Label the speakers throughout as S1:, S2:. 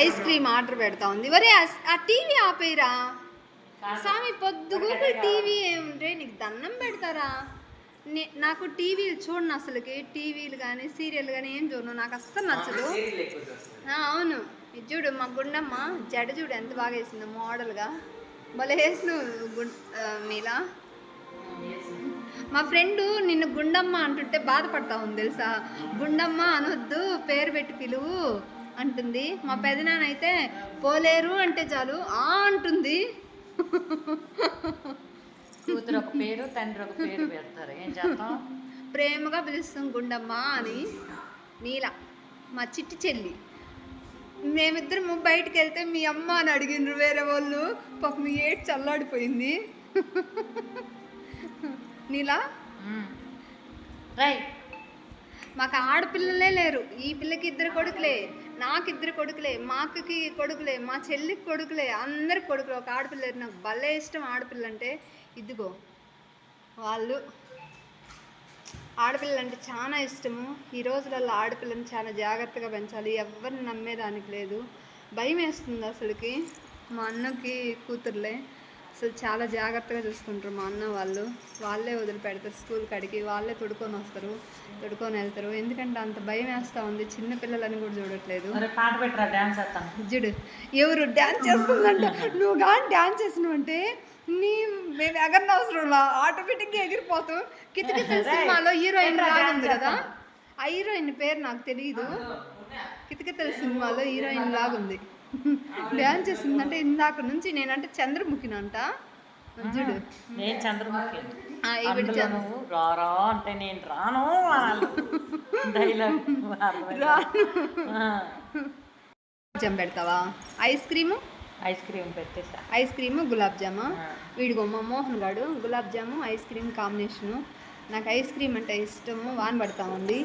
S1: Ice cream order పెడతా ఉంది. వరే ఆ టీవీ ఆపేరా స్వామి, పొద్దుగూకు టీవీ ఏమిరే, నీకు దండం పెడతారా? నాకు టీవీలు చూడను అసలుకి, టీవీలు కానీ సీరియల్ కానీ ఏం చూడను, నాకు అస్సలు నచ్చదు. అవును, ఇది చూడు మా గుండమ్మ జడ చూడు ఎంత బాగా వేసిందో మోడల్గా, భలే వేసిన మీలా. మా ఫ్రెండు నిన్ను గుండమ్మ అంటుంటే బాధపడతా ఉంది తెలుసా. గుండమ్మ అనొద్దు, పేరు పెట్టి పిలువు అంటుంది. మా పెదనాన్న అయితే పోలేరు అంటే చాలు ఆ అంటుంది.
S2: కూతురు ఒక పేరు, తండ్రి ఒక పేరు పెడతారు, ఏం చేస్తాం.
S1: ప్రేమగా పిలుస్తాం గుండమ్మ అని. నీలా మా చిట్టి చెల్లి, మేమిద్దరము బయటకు వెళ్తే మీ అమ్మ అని అడిగినారు వేరే వాళ్ళు, పాప మీ ఏడు చల్లాడిపోయింది. నీలా మాకు ఆడపిల్లలే లేరు. ఈ పిల్లకి 2 కొడుకులే, నాకు 2 కొడుకులే, మా అక్కకి కొడుకులే, మా చెల్లికి కొడుకులే, అందరికి కొడుకులే, ఒక ఆడపిల్ల లేరు. నాకు భలే ఇష్టం ఆడపిల్ల అంటే. ఇదిగో వాళ్ళు ఆడపిల్లలు అంటే చాలా ఇష్టము. ఈ రోజులలో ఆడపిల్లని చాలా జాగ్రత్తగా పెంచాలి, ఎవరిని నమ్మేదానికి లేదు. భయం వేస్తుంది అసలుకి. మా అన్నకి కూతుర్లే అసలు చాలా జాగ్రత్తగా చూసుకుంటారు మా అన్న వాళ్ళు. వాళ్ళే వదిలిపెడతారు స్కూల్ కాడికి, వాళ్ళే తొడుకొని వస్తారు, తొడుకొని వెళ్తారు. ఎందుకంటే అంత భయం వేస్తూ ఉంది. చిన్న పిల్లలని కూడా చూడట్లేదు. చూడు ఎవరు డ్యాన్స్ చేస్తుందంట, నువ్వు కానీ డ్యాన్స్ చేసినావు అంటే మేము ఎగరని అవసరం, ఆటోమేటిక్గా ఎగిరిపోతాం. కితకితల సినిమాలో హీరోయిన్ లాగా ఉంది కదా, ఆ హీరోయిన్ పేరు నాకు తెలియదు. కితకితల సినిమాలో హీరోయిన్ లాగుంది, డ్యాన్స్ చేస్తుందంటే. ఇందాక నుంచి నేనంటే చంద్రముఖినంట. చూడు
S2: నేను చంద్రముఖి రారా అంటే నేను రాను
S1: జామ్ పెడతావా? ఐస్ క్రీమ్
S2: పెట్టేసా.
S1: ఐస్ క్రీమ్ గులాబ్ జామా. వీడిగో మా మోహన్ గాడు గులాబ్ జాము ఐస్ క్రీమ్ కాంబినేషను. నాకు ఐస్ క్రీమ్ అంటే ఇష్టము. వాన పడతా ఉంది.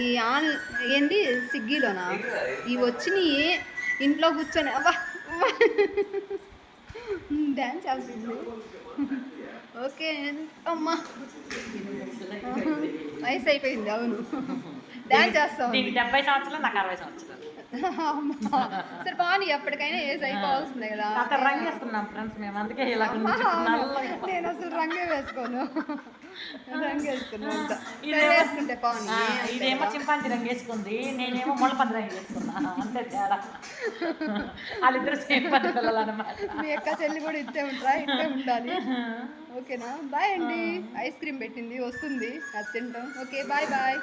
S1: ఈ ఏంటి స్విగ్గీలోనా ఇవి వచ్చినాయి. ఇంట్లో కూర్చొని అవ్వా డ్యాన్స్ చేస్తుంది. ఓకే అమ్మా, వయసు అయిపోయింది. అవును, డ్యాన్స్ చేస్తాం.
S2: 70 సంవత్సరాలు, నాకు 60 సంవత్సరాలు.
S1: సరే బాగుంది, ఎప్పటికైనా ఏజ్ అయిపోవాల్సిందే కదా.
S2: రంగు వేసుకున్నాం ఫ్రెండ్స్ మేము, అందుకే ఇలా.
S1: నేను అసలు రంగే వేసుకోను, రంగు వేసుకున్నాను. వేసుకుంటే బాగుంది.
S2: ఇదేమో చింపాంజీ రంగు వేసుకుంది, నేనేమో ముళ్ళపంది రంగు వేసుకున్నా, అంతే తేడా. వాళ్ళిద్దరు సేమ్ పది పిల్లలు అనమాట.
S1: మీ అక్క చెల్లి కూడా ఇట్టే ఉంటారా? ఇట్టే ఉండాలి. ఓకేనా? బాయ్ అండి. ఐస్ క్రీమ్ పెట్టింది, వస్తుంది, అది తింటాం. Okay bye bye.